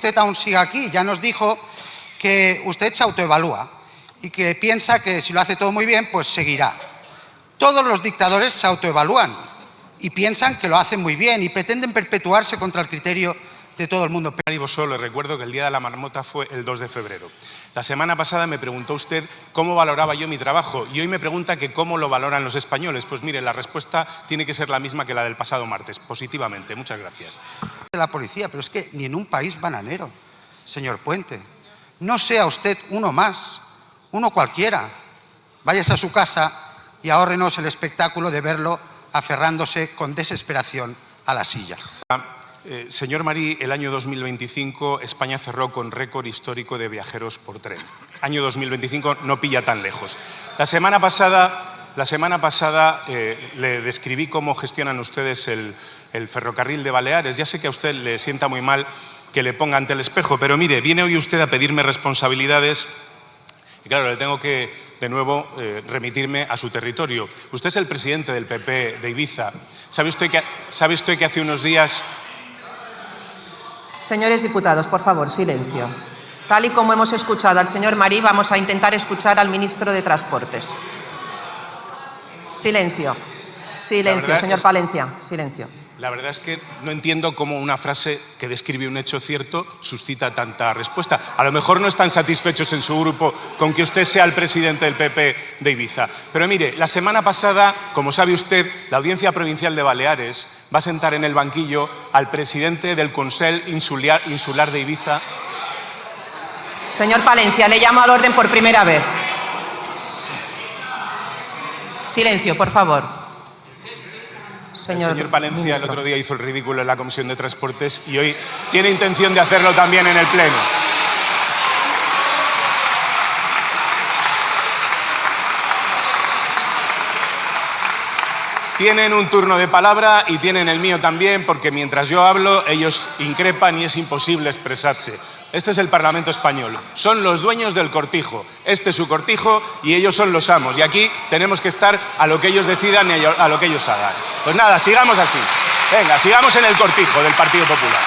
usted aún siga aquí. Ya nos dijo que usted se autoevalúa y que piensa que si lo hace todo muy bien, pues seguirá. Todos los dictadores se autoevalúan y piensan que lo hacen muy bien y pretenden perpetuarse contra el criterio de todo el mundo. Solo le recuerdo que el Día de la Marmota fue el 2 de febrero. La semana pasada me preguntó usted cómo valoraba yo mi trabajo y hoy me pregunta que cómo lo valoran los españoles. Pues mire, la respuesta tiene que ser la misma que la del pasado martes, positivamente. Muchas gracias. De la policía, pero es que ni en un país bananero, señor Puente. No sea usted uno más, uno cualquiera. Váyase a su casa y ahórrenos el espectáculo de verlo aferrándose con desesperación a la silla. Señor Marí, el año 2025 España cerró con récord histórico de viajeros por tren. Año 2025 no pilla tan lejos. La semana pasada le describí cómo gestionan ustedes el ferrocarril de Baleares. Ya sé que a usted le sienta muy mal que le ponga ante el espejo, pero mire, viene hoy usted a pedirme responsabilidades y claro, le tengo que de nuevo remitirme a su territorio. Usted es el presidente del PP de Ibiza. ¿Sabe usted que hace unos días... Señores diputados, por favor, silencio. Tal y como hemos escuchado al señor Marí, vamos a intentar escuchar al ministro de Transportes. Silencio. Silencio, señor Palencia. Silencio. La verdad es que no entiendo cómo una frase que describe un hecho cierto suscita tanta respuesta. A lo mejor no están satisfechos en su grupo con que usted sea el presidente del PP de Ibiza. Pero mire, la semana pasada, como sabe usted, la Audiencia Provincial de Baleares va a sentar en el banquillo al presidente del Consell Insular de Ibiza. Señor Palencia, le llamo al orden por primera vez. Silencio, por favor. El señor Palencia el otro día hizo el ridículo en la Comisión de Transportes y hoy tiene intención de hacerlo también en el Pleno. Tienen un turno de palabra y tienen el mío también, porque mientras yo hablo, ellos increpan y es imposible expresarse. Este es el Parlamento español. Son los dueños del cortijo. Este es su cortijo y ellos son los amos. Y aquí tenemos que estar a lo que ellos decidan y a lo que ellos hagan. Pues nada, sigamos así. Venga, sigamos en el cortijo del Partido Popular.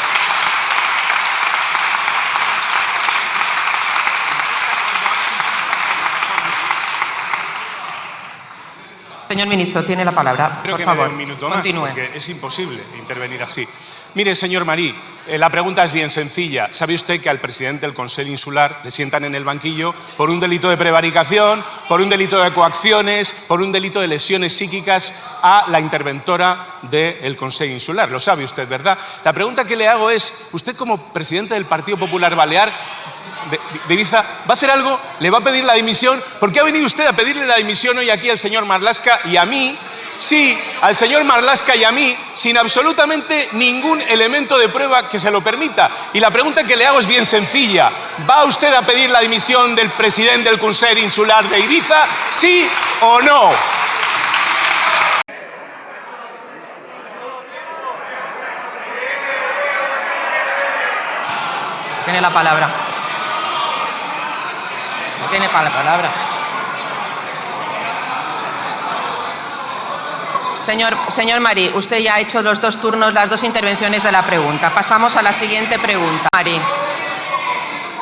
Señor ministro, tiene la palabra. Creo por que favor, me dé un minuto más, continúe. porque es imposible intervenir así. Mire, señor Marí, la pregunta es bien sencilla. ¿Sabe usted que al presidente del Consell Insular le sientan en el banquillo por un delito de prevaricación, por un delito de coacciones, por un delito de lesiones psíquicas a la interventora del Consell Insular? Lo sabe usted, ¿verdad? La pregunta que le hago es, usted como presidente del Partido Popular Balear de Ibiza, ¿va a hacer algo? ¿Le va a pedir la dimisión? ¿Por qué ha venido usted a pedirle la dimisión hoy aquí al señor Marlaska y a mí? Sí, al señor Marlaska y a mí, sin absolutamente ningún elemento de prueba que se lo permita. Y la pregunta que le hago es bien sencilla. ¿Va usted a pedir la dimisión del presidente del Consell Insular de Ibiza? ¿Sí o no? Tiene la palabra. Tiene la palabra. Señor Marí, usted ya ha hecho los dos turnos, las dos intervenciones de la pregunta. Pasamos a la siguiente pregunta. Marí.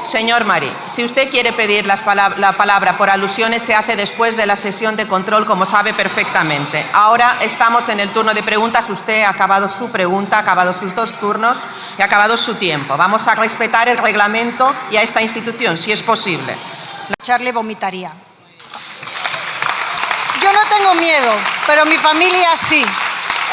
Señor Marí, si usted quiere pedir la palabra por alusiones, se hace después de la sesión de control, como sabe perfectamente. Ahora estamos en el turno de preguntas. Usted ha acabado su pregunta, ha acabado sus dos turnos y ha acabado su tiempo. Vamos a respetar el reglamento y a esta institución, si es posible. Charlie vomitaría. Yo no tengo miedo, pero mi familia sí.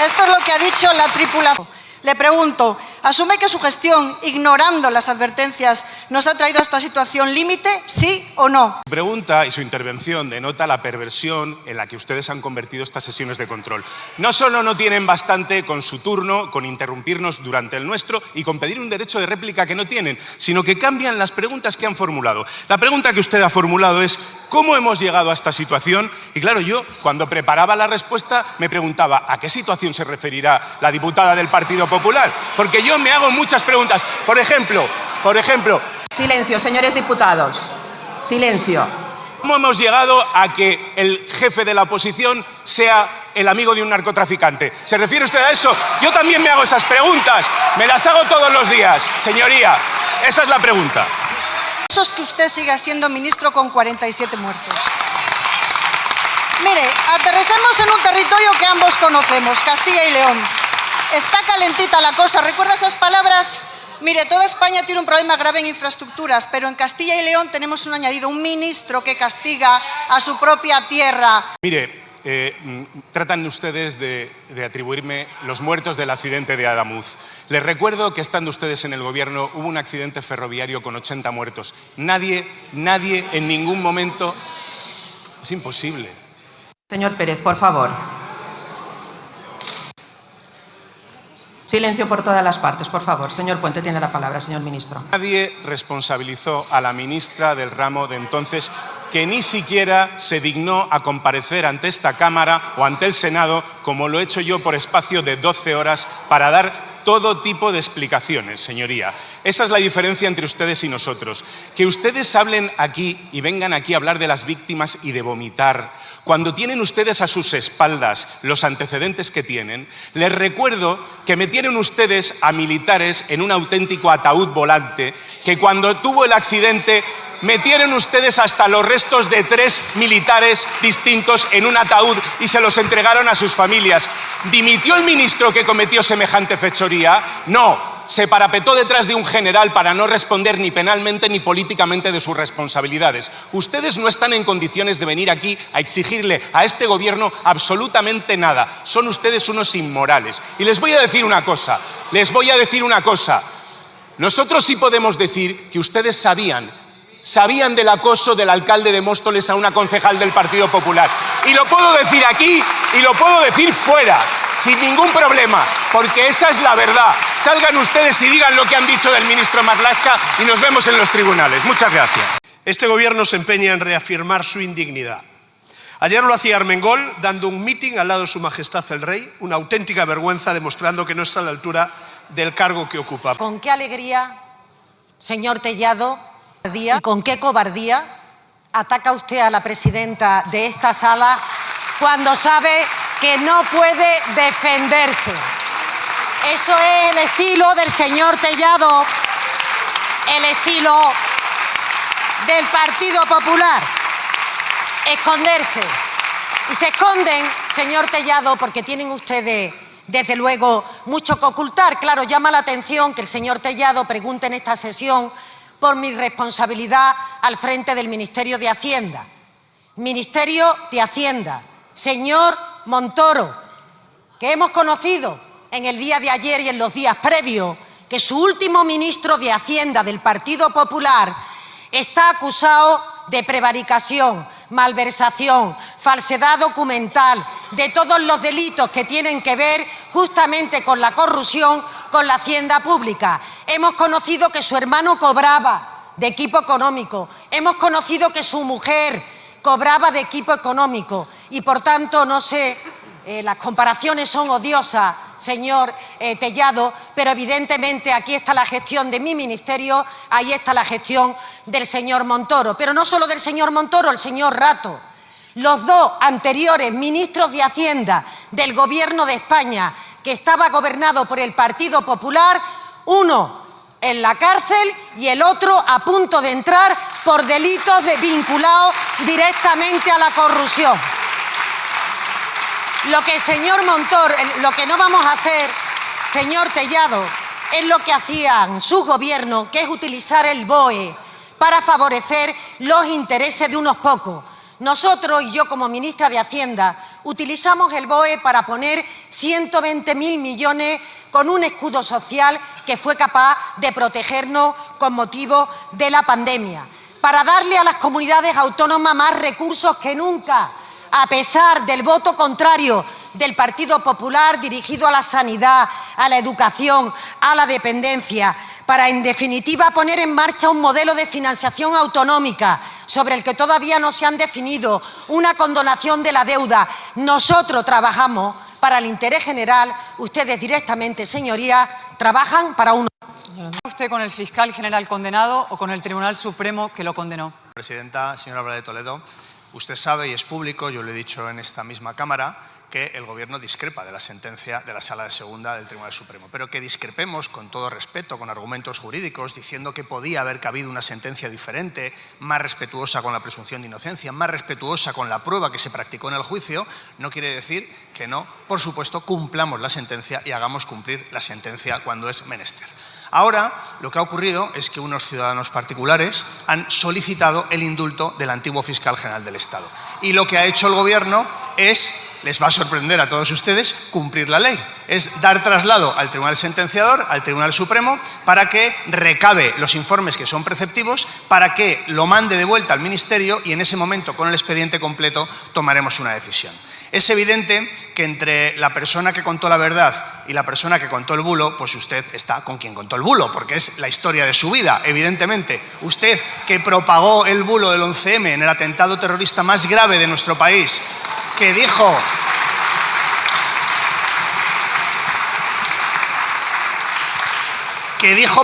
Esto es lo que ha dicho la tripulación. Le pregunto, ¿asume que su gestión, ignorando las advertencias, nos ha traído a esta situación límite, sí o no? Su pregunta y su intervención denota la perversión en la que ustedes han convertido estas sesiones de control. No solo no tienen bastante con su turno, con interrumpirnos durante el nuestro y con pedir un derecho de réplica que no tienen, sino que cambian las preguntas que han formulado. La pregunta que usted ha formulado es ¿cómo hemos llegado a esta situación? Y claro, yo cuando preparaba la respuesta me preguntaba ¿a qué situación se referirá la diputada del Partido Popular? Porque yo me hago muchas preguntas. Por ejemplo... Silencio, señores diputados. Silencio. ¿Cómo hemos llegado a que el jefe de la oposición sea el amigo de un narcotraficante. ¿Se refiere usted a eso? Yo también me hago esas preguntas. Me las hago todos los días, señoría. Esa es la pregunta. Eso es que usted siga siendo ministro con 47 muertos. Mire, aterricemos en un territorio que ambos conocemos, Castilla y León. Está calentita la cosa. ¿Recuerda esas palabras? Mire, toda España tiene un problema grave en infraestructuras, pero en Castilla y León tenemos un añadido, un ministro que castiga a su propia tierra. Mire, tratan ustedes de atribuirme los muertos del accidente de Adamuz. Les recuerdo que estando ustedes en el gobierno hubo un accidente ferroviario con 80 muertos. Nadie en ningún momento... Es imposible. Señor Pérez, por favor. Silencio por todas las partes, por favor. Señor Puente, tiene la palabra, señor ministro. Nadie responsabilizó a la ministra del ramo de entonces, que ni siquiera se dignó a comparecer ante esta Cámara o ante el Senado, como lo he hecho yo por espacio de 12 horas, para dar todo tipo de explicaciones, señoría. Esa es la diferencia entre ustedes y nosotros. Que ustedes hablen aquí y vengan aquí a hablar de las víctimas y de vomitar, cuando tienen ustedes a sus espaldas los antecedentes que tienen. Les recuerdo que metieron ustedes a militares en un auténtico ataúd volante, que cuando tuvo el accidente metieron ustedes hasta los restos de 3 militares distintos en un ataúd y se los entregaron a sus familias. ¿Dimitió el ministro que cometió semejante fechoría? No, se parapetó detrás de un general para no responder ni penalmente ni políticamente de sus responsabilidades. Ustedes no están en condiciones de venir aquí a exigirle a este gobierno absolutamente nada. Son ustedes unos inmorales. Y les voy a decir una cosa, Nosotros sí podemos decir que ustedes sabían del acoso del alcalde de Móstoles a una concejal del Partido Popular. Y lo puedo decir aquí y lo puedo decir fuera, sin ningún problema, porque esa es la verdad. Salgan ustedes y digan lo que han dicho del ministro Marlaska y nos vemos en los tribunales. Muchas gracias. Este gobierno se empeña en reafirmar su indignidad. Ayer lo hacía Armengol, dando un mitin al lado de su majestad el rey, una auténtica vergüenza, demostrando que no está a la altura del cargo que ocupa. Con qué alegría, señor Tellado, y con qué cobardía ataca usted a la presidenta de esta sala cuando sabe que no puede defenderse. Eso es el estilo del señor Tellado, el estilo del Partido Popular. Esconderse. Y se esconden, señor Tellado, porque tienen ustedes, desde luego, mucho que ocultar. Claro, llama la atención que el señor Tellado pregunte en esta sesión por mi responsabilidad al frente del Ministerio de Hacienda. Ministerio de Hacienda, señor Montoro, que hemos conocido en el día de ayer y en los días previos que su último ministro de Hacienda del Partido Popular está acusado de prevaricación, malversación, falsedad documental, de todos los delitos que tienen que ver justamente con la corrupción, con la hacienda pública. Hemos conocido que su hermano cobraba de equipo económico, hemos conocido que su mujer cobraba de equipo económico y, por tanto, no sé, las comparaciones son odiosas, señor Tellado, pero evidentemente aquí está la gestión de mi ministerio, ahí está la gestión del señor Montoro. Pero no solo del señor Montoro, el señor Rato. Los dos anteriores ministros de Hacienda del Gobierno de España, que estaba gobernado por el Partido Popular, uno en la cárcel y el otro a punto de entrar por delitos vinculados directamente a la corrupción. Lo que, señor Montoro, lo que no vamos a hacer, señor Tellado, es lo que hacían sus gobiernos, que es utilizar el BOE para favorecer los intereses de unos pocos. Nosotros, y yo como ministra de Hacienda, utilizamos el BOE para poner 120.000 millones con un escudo social que fue capaz de protegernos con motivo de la pandemia, para darle a las comunidades autónomas más recursos que nunca, a pesar del voto contrario del Partido Popular dirigido a la sanidad, a la educación, a la dependencia, para, en definitiva, poner en marcha un modelo de financiación autonómica sobre el que todavía no se han definido, una condonación de la deuda. Nosotros trabajamos para el interés general, ustedes directamente, señoría, trabajan para uno. ¿Usted con el fiscal general condenado o con el Tribunal Supremo que lo condenó? Presidenta, señora Álvarez de Toledo, usted sabe y es público, yo lo he dicho en esta misma Cámara, que el Gobierno discrepa de la sentencia de la Sala de Segunda del Tribunal Supremo, pero que discrepemos con todo respeto, con argumentos jurídicos, diciendo que podía haber cabido una sentencia diferente, más respetuosa con la presunción de inocencia, más respetuosa con la prueba que se practicó en el juicio, no quiere decir que no, por supuesto, cumplamos la sentencia y hagamos cumplir la sentencia cuando es menester. Ahora, lo que ha ocurrido es que unos ciudadanos particulares han solicitado el indulto del antiguo fiscal general del Estado. Y lo que ha hecho el Gobierno es, les va a sorprender a todos ustedes, cumplir la ley. Es dar traslado al Tribunal Sentenciador, al Tribunal Supremo, para que recabe los informes que son preceptivos, para que lo mande de vuelta al Ministerio y en ese momento, con el expediente completo, tomaremos una decisión. Es evidente que entre la persona que contó la verdad y la persona que contó el bulo, pues usted está con quien contó el bulo, porque es la historia de su vida, evidentemente. Usted, que propagó el bulo del 11M en el atentado terrorista más grave de nuestro país, que dijo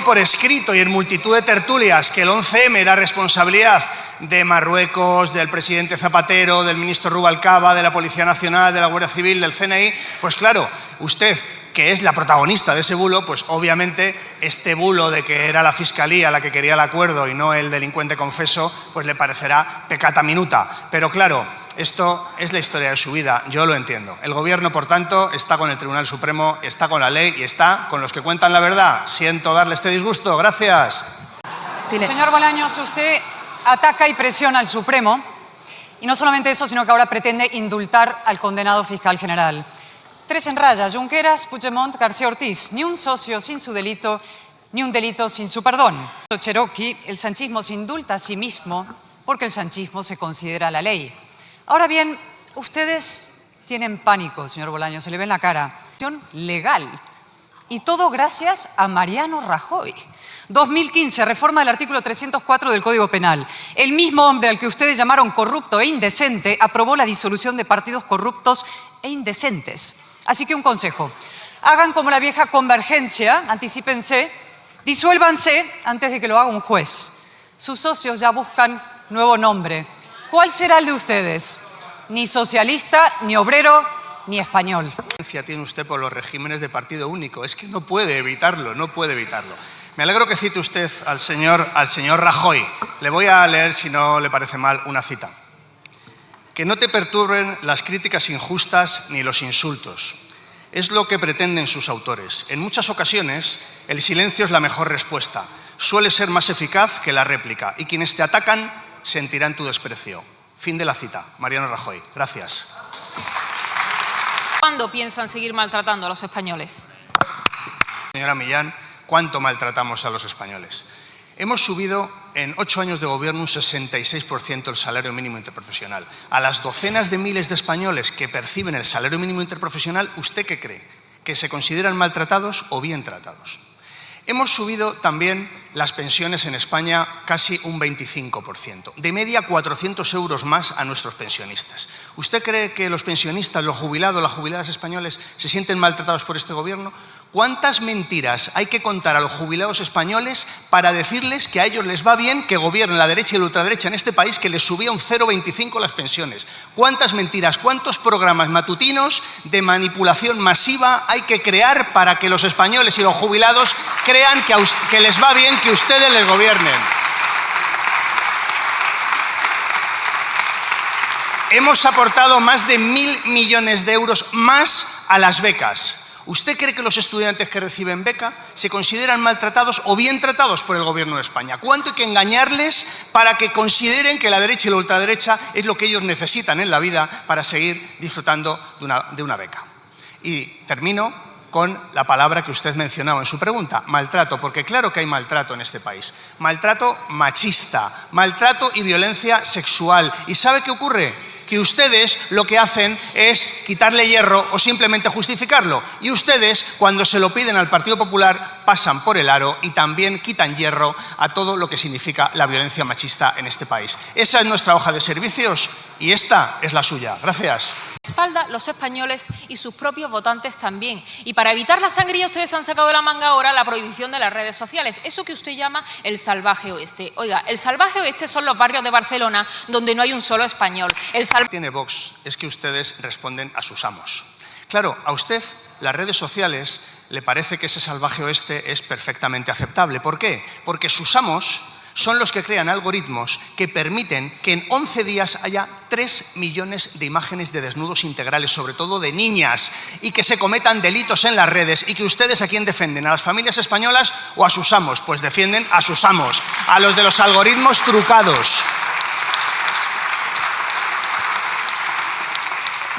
por escrito y en multitud de tertulias que el 11M era responsabilidad de Marruecos, del presidente Zapatero, del ministro Rubalcaba, de la Policía Nacional, de la Guardia Civil, del CNI, pues claro, usted, que es la protagonista de ese bulo, pues obviamente este bulo de que era la Fiscalía la que quería el acuerdo y no el delincuente confeso, pues le parecerá peccata minuta. Pero claro, esto es la historia de su vida, yo lo entiendo. El Gobierno, por tanto, está con el Tribunal Supremo, está con la ley y está con los que cuentan la verdad. Siento darle este disgusto. Gracias. Señor Bolaños, usted ataca y presiona al Supremo, y no solamente eso, sino que ahora pretende indultar al condenado fiscal general. 3 en raya: Junqueras, Puigdemont, García Ortiz. Ni un socio sin su delito, ni un delito sin su perdón. Cherokee, el sanchismo se indulta a sí mismo porque el sanchismo se considera la ley. Ahora bien, ustedes tienen pánico, señor Bolaños, se le ve en la cara. Legal. Y todo gracias a Mariano Rajoy. 2015, reforma del artículo 304 del Código Penal. El mismo hombre al que ustedes llamaron corrupto e indecente aprobó la disolución de partidos corruptos e indecentes. Así que un consejo: hagan como la vieja Convergencia, anticípense, disuélvanse antes de que lo haga un juez. Sus socios ya buscan nuevo nombre. ¿Cuál será el de ustedes? Ni socialista, ni obrero, ni español. Tiene usted por los regímenes de partido único, es que no puede evitarlo, no puede evitarlo. Me alegro que cite usted al señor Rajoy. Le voy a leer, si no le parece mal, una cita. Que no te perturben las críticas injustas ni los insultos. Es lo que pretenden sus autores. En muchas ocasiones, el silencio es la mejor respuesta. Suele ser más eficaz que la réplica. Y quienes te atacan sentirán tu desprecio. Fin de la cita. Mariano Rajoy. Gracias. ¿Cuándo piensan seguir maltratando a los españoles? Señora Millán, ¿cuánto maltratamos a los españoles? Hemos subido en 8 años de gobierno un 66% el salario mínimo interprofesional. A las docenas de miles de españoles que perciben el salario mínimo interprofesional, ¿usted qué cree? ¿Que se consideran maltratados o bien tratados? Hemos subido también las pensiones en España casi un 25%. De media 400 euros más a nuestros pensionistas. ¿Usted cree que los pensionistas, los jubilados, las jubiladas españoles se sienten maltratados por este gobierno? ¿Cuántas mentiras hay que contar a los jubilados españoles para decirles que a ellos les va bien que gobierne la derecha y la ultraderecha en este país, que les subía un 0,25 las pensiones? ¿Cuántas mentiras, cuántos programas matutinos de manipulación masiva hay que crear para que los españoles y los jubilados crean que les va bien que ustedes les gobiernen? Hemos aportado más de 1.000 millones de euros más a las becas. ¿Usted cree que los estudiantes que reciben beca se consideran maltratados o bien tratados por el Gobierno de España? ¿Cuánto hay que engañarles para que consideren que la derecha y la ultraderecha es lo que ellos necesitan en la vida para seguir disfrutando de una beca? Y termino con la palabra que usted mencionaba en su pregunta, maltrato, porque claro que hay maltrato en este país. Maltrato machista, maltrato y violencia sexual. ¿Y sabe qué ocurre? Que ustedes lo que hacen es quitarle hierro o simplemente justificarlo. Y ustedes, cuando se lo piden al Partido Popular, pasan por el aro y también quitan hierro a todo lo que significa la violencia machista en este país. Esa es nuestra hoja de servicios y esta es la suya. Gracias. espalda los españoles y sus propios votantes también. Y para evitar la sangría, ustedes han sacado de la manga ahora la prohibición de las redes sociales, eso que usted llama el salvaje oeste. Oiga, el salvaje oeste son los barrios de Barcelona donde no hay un solo español. El tiene Vox es que ustedes responden a sus amos. Claro, a usted las redes sociales le parece que ese salvaje oeste es perfectamente aceptable. ¿Por qué? Porque sus amos son los que crean algoritmos que permiten que en 11 días haya 3 millones de imágenes de desnudos integrales, sobre todo de niñas, y que se cometan delitos en las redes. ¿Y que ustedes a quién defienden? ¿A las familias españolas o a sus amos? Pues defienden a sus amos, a los de los algoritmos trucados.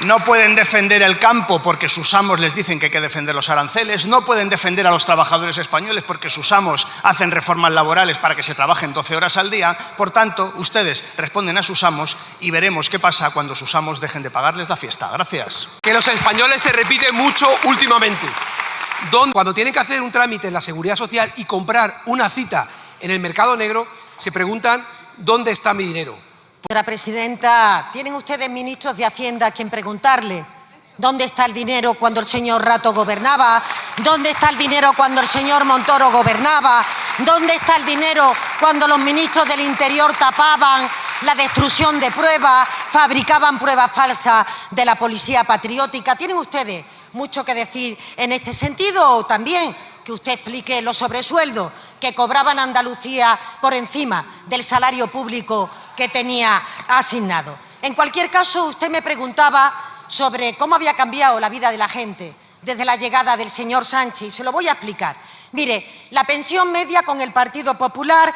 No pueden defender el campo porque sus amos les dicen que hay que defender los aranceles, no pueden defender a los trabajadores españoles porque sus amos hacen reformas laborales para que se trabajen 12 horas al día. Por tanto, ustedes responden a sus amos y veremos qué pasa cuando sus amos dejen de pagarles la fiesta. Gracias. Que los españoles se repite mucho últimamente. Cuando tienen que hacer un trámite en la Seguridad Social y comprar una cita en el mercado negro, se preguntan ¿dónde está mi dinero? Señora presidenta, ¿tienen ustedes ministros de Hacienda a quien preguntarle dónde está el dinero cuando el señor Rato gobernaba? ¿Dónde está el dinero cuando el señor Montoro gobernaba? ¿Dónde está el dinero cuando los ministros del Interior tapaban la destrucción de pruebas, fabricaban pruebas falsas de la policía patriótica? ¿Tienen ustedes mucho que decir en este sentido? O también que usted explique los sobresueldos que cobraban Andalucía por encima del salario público que tenía asignado. En cualquier caso, usted me preguntaba sobre cómo había cambiado la vida de la gente desde la llegada del señor Sánchez, y se lo voy a explicar. Mire, la pensión media con el Partido Popular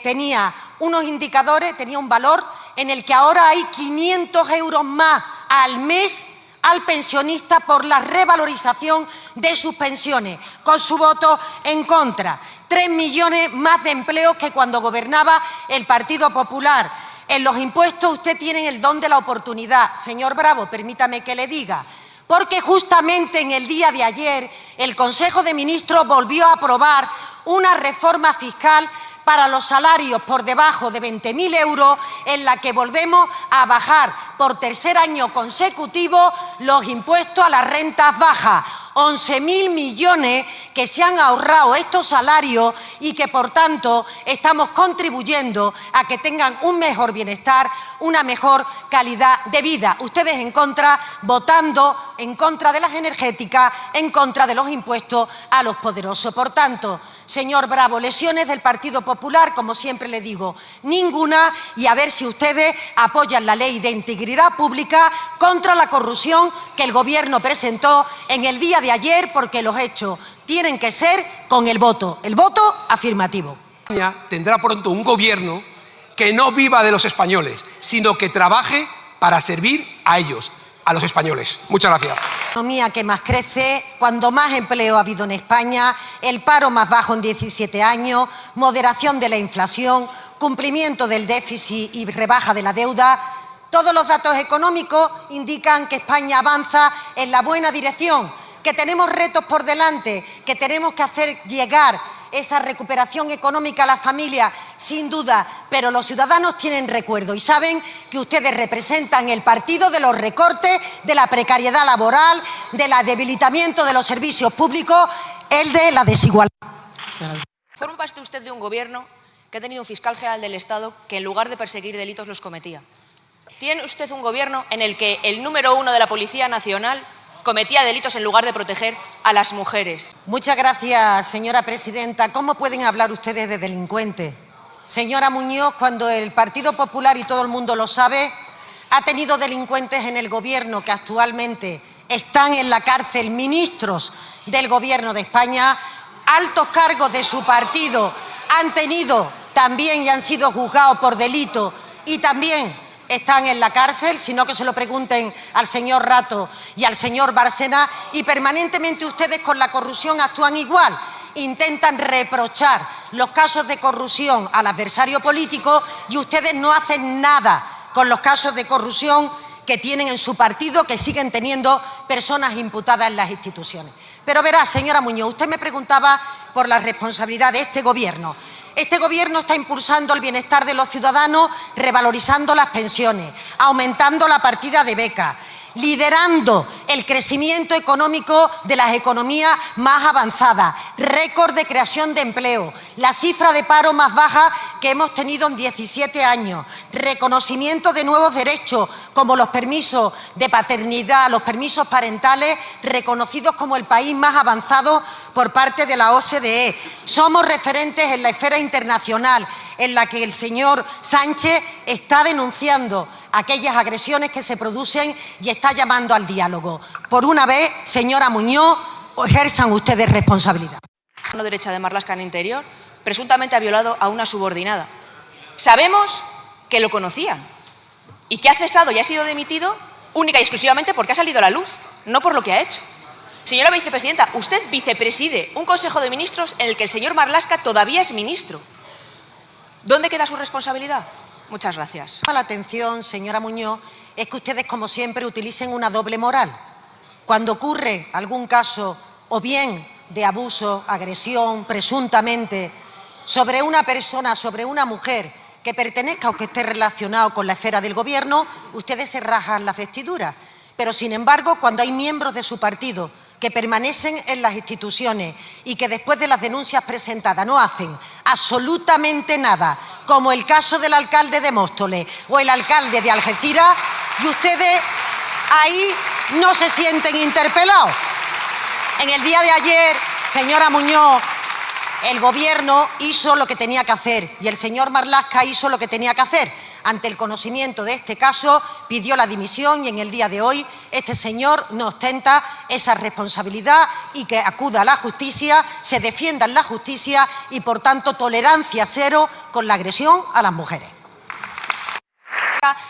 tenía unos indicadores, tenía un valor en el que ahora hay 500 euros más al mes al pensionista por la revalorización de sus pensiones, con su voto en contra. 3 millones más de empleos que cuando gobernaba el Partido Popular. En los impuestos usted tiene el don de la oportunidad. Señor Bravo, permítame que le diga, porque justamente en el día de ayer el Consejo de Ministros volvió a aprobar una reforma fiscal para los salarios por debajo de 20.000 euros, en la que volvemos a bajar por tercer año consecutivo los impuestos a las rentas bajas. 11.000 millones que se han ahorrado estos salarios y que, por tanto, estamos contribuyendo a que tengan un mejor bienestar, una mejor calidad de vida. Ustedes en contra, votando en contra de las energéticas, en contra de los impuestos a los poderosos. Por tanto, señor Bravo, lesiones del Partido Popular, como siempre le digo, ninguna, y a ver si ustedes apoyan la ley de integridad pública contra la corrupción que el Gobierno presentó en el día de ayer, porque los hechos tienen que ser con el voto afirmativo. España tendrá pronto un gobierno que no viva de los españoles, sino que trabaje para servir a ellos, a los españoles. Muchas gracias. La economía que más crece, cuando más empleo ha habido en España, el paro más bajo en 17 años, moderación de la inflación, cumplimiento del déficit y rebaja de la deuda. Todos los datos económicos indican que España avanza en la buena dirección, que tenemos retos por delante, que tenemos que hacer llegar esa recuperación económica a las familias, sin duda, pero los ciudadanos tienen recuerdo y saben que ustedes representan el partido de los recortes, de la precariedad laboral, del debilitamiento de los servicios públicos, el de la desigualdad. Forma parte usted de un gobierno que ha tenido un fiscal general del Estado que, en lugar de perseguir delitos, los cometía. Tiene usted un gobierno en el que el número 1 de la Policía Nacional cometía delitos en lugar de proteger a las mujeres. Muchas gracias, señora presidenta. ¿Cómo pueden hablar ustedes de delincuentes? Señora Muñoz, cuando el Partido Popular, y todo el mundo lo sabe, ha tenido delincuentes en el Gobierno que actualmente están en la cárcel, ministros del Gobierno de España, altos cargos de su partido han tenido también y han sido juzgados por delito y también están en la cárcel, sino que se lo pregunten al señor Rato y al señor Bárcena, y permanentemente ustedes con la corrupción actúan igual. Intentan reprochar los casos de corrupción al adversario político y ustedes no hacen nada con los casos de corrupción que tienen en su partido, que siguen teniendo personas imputadas en las instituciones. Pero verá, señora Muñoz, usted me preguntaba por la responsabilidad de este Gobierno. Este Gobierno está impulsando el bienestar de los ciudadanos, revalorizando las pensiones, aumentando la partida de becas, liderando el crecimiento económico de las economías más avanzadas, récord de creación de empleo, la cifra de paro más baja que hemos tenido en 17 años, reconocimiento de nuevos derechos como los permisos de paternidad, los permisos parentales, reconocidos como el país más avanzado por parte de la OCDE. Somos referentes en la esfera internacional en la que el señor Sánchez está denunciando aquellas agresiones que se producen y está llamando al diálogo. Por una vez, señora Muñoz, ejerzan ustedes responsabilidad. La mano derecha de Marlaska en Interior presuntamente ha violado a una subordinada. Sabemos que lo conocían y que ha cesado y ha sido dimitido única y exclusivamente porque ha salido a la luz, no por lo que ha hecho. Señora vicepresidenta, usted vicepreside un Consejo de Ministros en el que el señor Marlaska todavía es ministro. ¿Dónde queda su responsabilidad? Muchas gracias. La atención, señora Muñoz, es que ustedes, como siempre, utilicen una doble moral. Cuando ocurre algún caso, o bien de abuso, agresión, presuntamente, sobre una persona, sobre una mujer que pertenezca o que esté relacionado con la esfera del gobierno, ustedes se rajan la vestidura. Pero, sin embargo, cuando hay miembros de su partido que permanecen en las instituciones y que después de las denuncias presentadas no hacen absolutamente nada, como el caso del alcalde de Móstoles o el alcalde de Algeciras, y ustedes ahí no se sienten interpelados. En el día de ayer, señora Muñoz, el Gobierno hizo lo que tenía que hacer y el señor Marlaska hizo lo que tenía que hacer. Ante el conocimiento de este caso, pidió la dimisión y en el día de hoy este señor no ostenta esa responsabilidad y que acuda a la justicia, se defienda en la justicia y, por tanto, tolerancia cero con la agresión a las mujeres.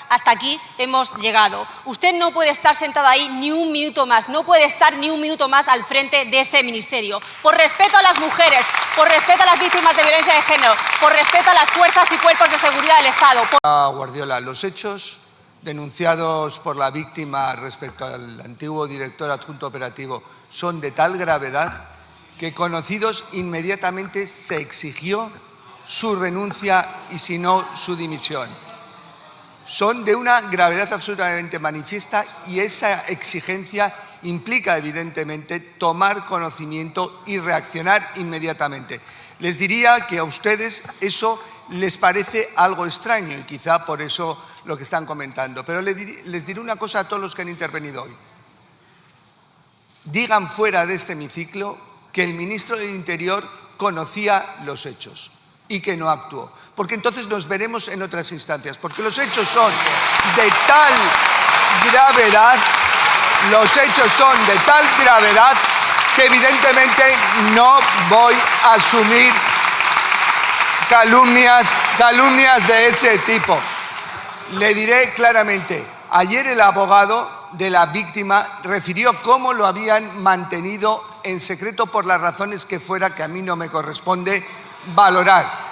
Hasta aquí hemos llegado. Usted no puede estar sentado ahí ni un minuto más, no puede estar ni un minuto más al frente de ese ministerio. Por respeto a las mujeres, por respeto a las víctimas de violencia de género, por respeto a las fuerzas y cuerpos de seguridad del Estado. Guardiola, los hechos denunciados por la víctima respecto al antiguo director adjunto operativo son de tal gravedad que, conocidos, inmediatamente se exigió su renuncia y, si no, su dimisión. Son de una gravedad absolutamente manifiesta y esa exigencia implica, evidentemente, tomar conocimiento y reaccionar inmediatamente. Les diría que a ustedes eso les parece algo extraño y quizá por eso lo que están comentando. Pero les diré una cosa a todos los que han intervenido hoy. Digan fuera de este hemiciclo que el ministro del Interior conocía los hechos y que no actuó. Porque entonces nos veremos en otras instancias, porque los hechos son de tal gravedad, que evidentemente no voy a asumir calumnias de ese tipo. Le diré claramente, ayer el abogado de la víctima refirió cómo lo habían mantenido en secreto por las razones que fuera, que a mí no me corresponde valorar.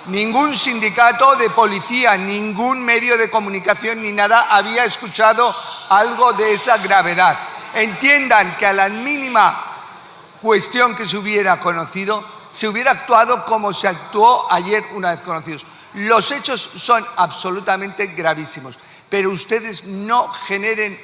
Ningún sindicato de policía, ningún medio de comunicación ni nada había escuchado algo de esa gravedad. Entiendan que a la mínima cuestión que se hubiera conocido, se hubiera actuado como se actuó ayer una vez conocidos. Los hechos son absolutamente gravísimos, pero ustedes no generen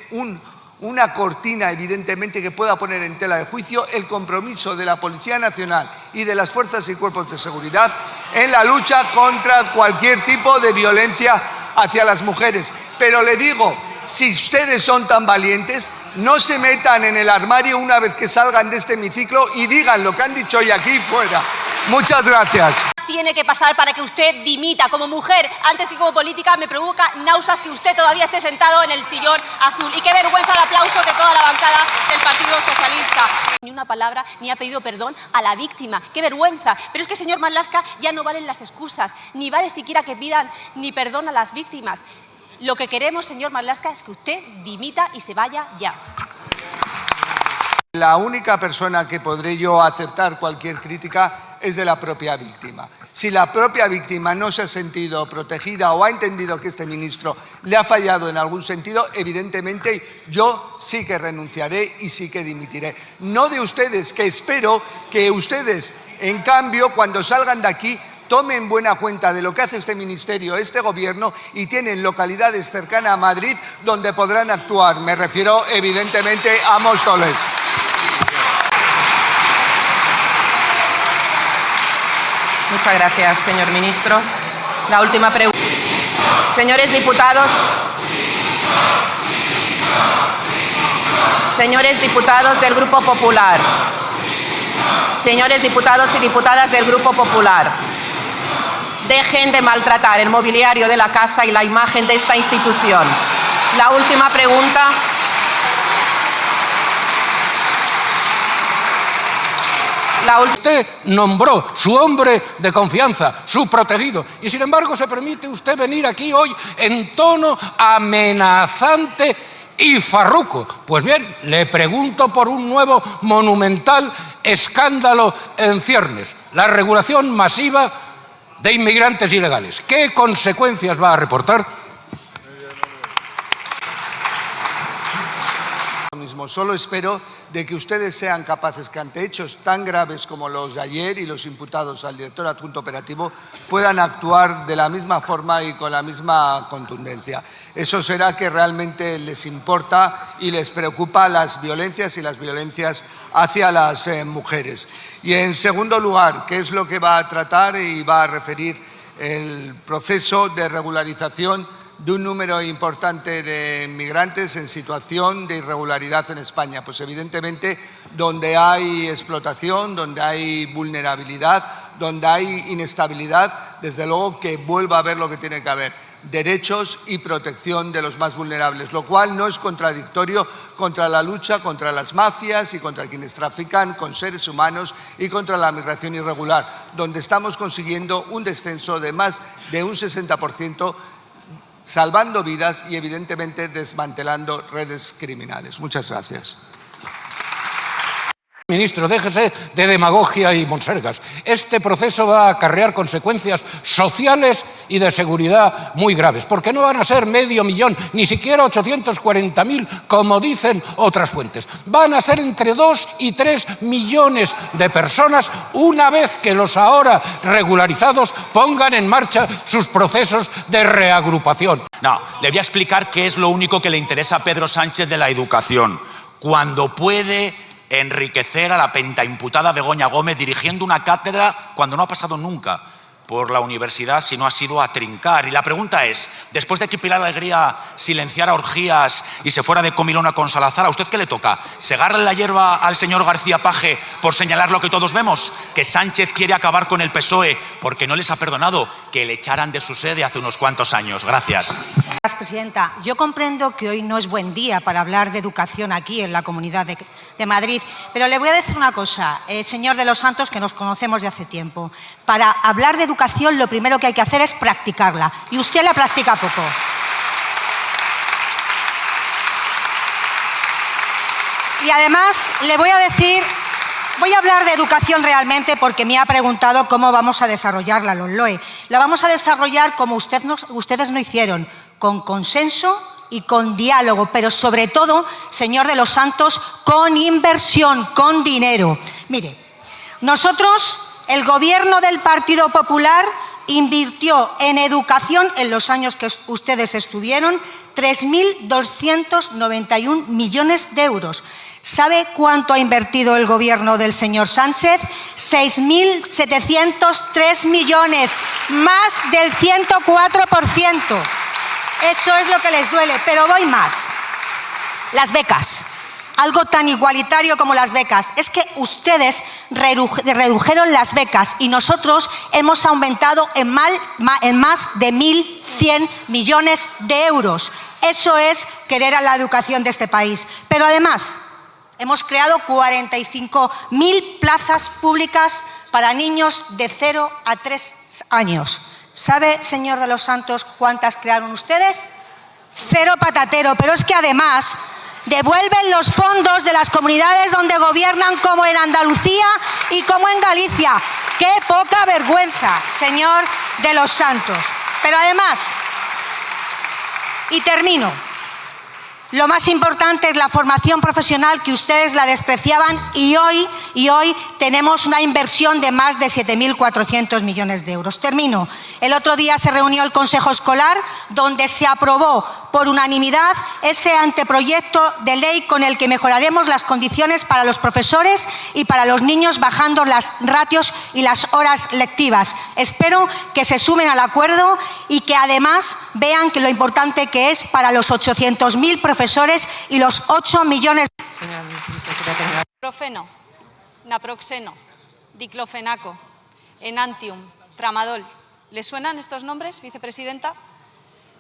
una cortina, evidentemente, que pueda poner en tela de juicio el compromiso de la Policía Nacional y de las fuerzas y cuerpos de seguridad en la lucha contra cualquier tipo de violencia hacia las mujeres. Pero le digo, si ustedes son tan valientes, no se metan en el armario una vez que salgan de este hemiciclo y digan lo que han dicho hoy aquí fuera. Muchas gracias. Tiene que pasar para que usted dimita como mujer antes que como política. Me provoca náuseas que usted todavía esté sentado en el sillón azul. Y qué vergüenza el aplauso de toda la bancada del Partido Socialista. Ni una palabra ni ha pedido perdón a la víctima. ¡Qué vergüenza! Pero es que, señor Marlaska, ya no valen las excusas, ni vale siquiera que pidan ni perdón a las víctimas. Lo que queremos, señor Marlaska, es que usted dimita y se vaya ya. La única persona que podré yo aceptar cualquier crítica es de la propia víctima. Si la propia víctima no se ha sentido protegida o ha entendido que este ministro le ha fallado en algún sentido, evidentemente yo sí que renunciaré y sí que dimitiré. No de ustedes, que espero que ustedes, en cambio, cuando salgan de aquí, tomen buena cuenta de lo que hace este ministerio, este gobierno, y tienen localidades cercanas a Madrid donde podrán actuar. Me refiero evidentemente a Móstoles. Muchas gracias, señor ministro. La última pregunta. Señores diputados. Señores diputados del Grupo Popular. Señores diputados y diputadas del Grupo Popular. Dejen de maltratar el mobiliario de la casa y la imagen de esta institución. La última pregunta. Usted nombró su hombre de confianza, su protegido, y sin embargo se permite usted venir aquí hoy en tono amenazante y farruco. Pues bien, le pregunto por un nuevo monumental escándalo en ciernes, la regulación masiva de inmigrantes ilegales. ¿Qué consecuencias va a reportar? Solo espero de que ustedes sean capaces que ante hechos tan graves como los de ayer y los imputados al director adjunto operativo puedan actuar de la misma forma y con la misma contundencia. Eso será que realmente les importa y les preocupa las violencias y las violencias hacia las mujeres. Y en segundo lugar, ¿qué es lo que va a tratar y va a referir el proceso de regularización de un número importante de inmigrantes en situación de irregularidad en España? Pues evidentemente donde hay explotación, donde hay vulnerabilidad, donde hay inestabilidad, desde luego que vuelva a haber lo que tiene que haber: derechos y protección de los más vulnerables, lo cual no es contradictorio contra la lucha contra las mafias y contra quienes trafican con seres humanos y contra la migración irregular, donde estamos consiguiendo un descenso de más de un 60%, salvando vidas y evidentemente desmantelando redes criminales. Muchas gracias. Ministro, déjese de demagogia y monsergas. Este proceso va a acarrear consecuencias sociales y de seguridad muy graves, porque no van a ser 500.000, ni siquiera 840.000, como dicen otras fuentes. Van a ser entre 2 y 3 millones de personas una vez que los ahora regularizados pongan en marcha sus procesos de reagrupación. No, le voy a explicar qué es lo único que le interesa a Pedro Sánchez de la educación. Cuando puede enriquecer a la pentaimputada Begoña Gómez dirigiendo una cátedra cuando no ha pasado nunca por la universidad, sino ha sido a trincar. Y la pregunta es, después de que Pilar Alegría silenciara orgías y se fuera de comilona con Salazar, ¿a usted qué le toca? ¿Segarle la hierba al señor García Paje por señalar lo que todos vemos? Que Sánchez quiere acabar con el PSOE porque no les ha perdonado que le echaran de su sede hace unos cuantos años. Gracias. Gracias, presidenta. Yo comprendo que hoy no es buen día para hablar de educación aquí en la Comunidad de Madrid, pero le voy a decir una cosa, señor de los Santos, que nos conocemos de hace tiempo. Para hablar de educación lo primero que hay que hacer es practicarla, y usted la practica poco. Y además le voy a decir, voy a hablar de educación realmente porque me ha preguntado cómo vamos a desarrollar la LOMLOE. La vamos a desarrollar como ustedes no hicieron, con consenso y con diálogo, pero sobre todo, señor de los Santos, con inversión, con dinero. Mire, nosotros, el Gobierno del Partido Popular, invirtió en educación en los años que ustedes estuvieron 3.291 millones de euros. ¿Sabe cuánto ha invertido el Gobierno del señor Sánchez? 6.703 millones, más del 104%. Eso es lo que les duele, pero voy más. Las becas. Algo tan igualitario como las becas. Es que ustedes redujeron las becas y nosotros hemos aumentado en más de 1.100 millones de euros. Eso es querer a la educación de este país. Pero además, hemos creado 45.000 plazas públicas para niños de 0 a 3 años. ¿Sabe, señor de los Santos, cuántas crearon ustedes? 0 patatero. Pero es que además devuelven los fondos de las comunidades donde gobiernan, como en Andalucía y como en Galicia. ¡Qué poca vergüenza, señor de los Santos! Pero además, y termino, Lo más importante es la formación profesional, que ustedes la despreciaban, y hoy tenemos una inversión de más de 7.400 millones de euros. Termino. El otro día se reunió el Consejo Escolar, donde se aprobó por unanimidad ese anteproyecto de ley con el que mejoraremos las condiciones para los profesores y para los niños, bajando las ratios y las horas lectivas. Espero que se sumen al acuerdo y que además vean que lo importante que es para los 800.000 profesores y los 8 millones... Ibuprofeno, naproxeno, diclofenaco, enantium, tramadol. ¿Le suenan estos nombres, vicepresidenta?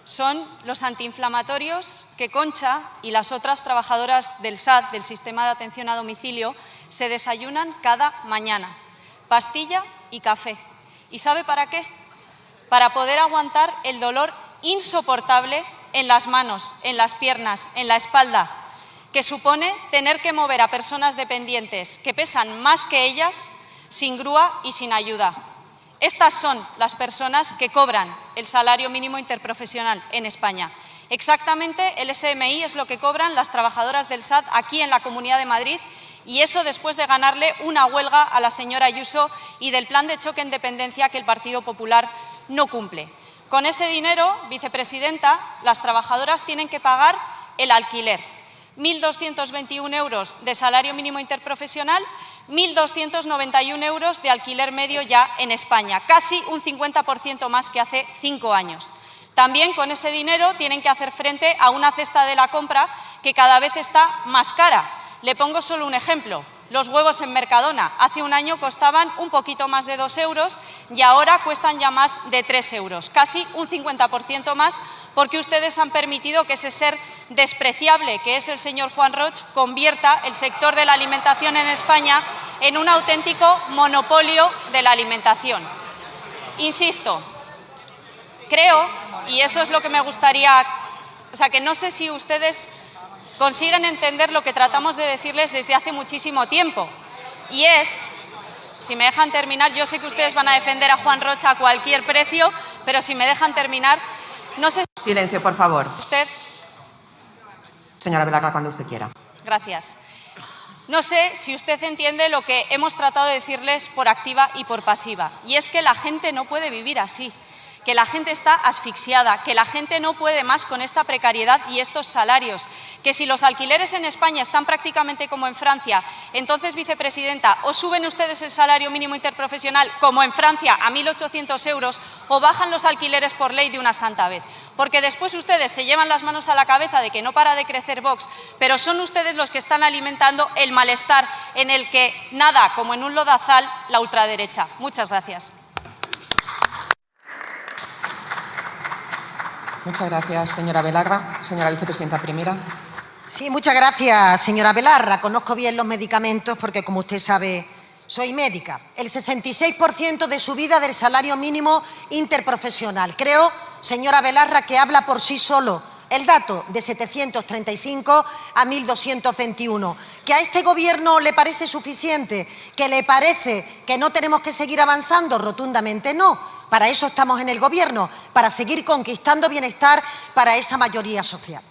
Son los antiinflamatorios que Concha y las otras trabajadoras del SAD, del Sistema de Atención a Domicilio, se desayunan cada mañana. Pastilla y café. ¿Y sabe para qué? Para poder aguantar el dolor insoportable en las manos, en las piernas, en la espalda, que supone tener que mover a personas dependientes que pesan más que ellas, sin grúa y sin ayuda. Estas son las personas que cobran el salario mínimo interprofesional en España. Exactamente el SMI es lo que cobran las trabajadoras del SAD aquí en la Comunidad de Madrid, y eso después de ganarle una huelga a la señora Ayuso y del plan de choque en dependencia que el Partido Popular no cumple. Con ese dinero, vicepresidenta, las trabajadoras tienen que pagar el alquiler. 1.221 euros de salario mínimo interprofesional, 1.291 euros de alquiler medio ya en España, casi un 50% más que hace 5 años. También con ese dinero tienen que hacer frente a una cesta de la compra que cada vez está más cara. Le pongo solo un ejemplo. Los huevos en Mercadona hace un año costaban un poquito más de 2 euros y ahora cuestan ya más de 3 euros, casi un 50% más, porque ustedes han permitido que ese ser despreciable que es el señor Juan Roig convierta el sector de la alimentación en España en un auténtico monopolio de la alimentación. Insisto, creo, y eso es lo que me gustaría, que no sé si ustedes consiguen entender lo que tratamos de decirles desde hace muchísimo tiempo. Y es, si me dejan terminar, yo sé que ustedes van a defender a Juan Roig a cualquier precio, pero si me dejan terminar, no sé... Silencio, por favor. Usted... Señora Belarra, cuando usted quiera. Gracias. No sé si usted entiende lo que hemos tratado de decirles por activa y por pasiva, y es que la gente no puede vivir así, que la gente está asfixiada, que la gente no puede más con esta precariedad y estos salarios, que si los alquileres en España están prácticamente como en Francia, entonces, vicepresidenta, o suben ustedes el salario mínimo interprofesional como en Francia a 1.800 euros o bajan los alquileres por ley de una santa vez. Porque después ustedes se llevan las manos a la cabeza de que no para de crecer Vox, pero son ustedes los que están alimentando el malestar en el que nada, como en un lodazal, la ultraderecha. Muchas gracias. Muchas gracias, señora Belarra. Señora vicepresidenta primera. Sí, muchas gracias, señora Belarra. Conozco bien los medicamentos porque, como usted sabe, soy médica. El 66% de subida del salario mínimo interprofesional. Creo, señora Belarra, que habla por sí solo el dato de 735 a 1.221. ¿Que a este Gobierno le parece suficiente? ¿Que le parece que no tenemos que seguir avanzando? Rotundamente no. Para eso estamos en el Gobierno, para seguir conquistando bienestar para esa mayoría social.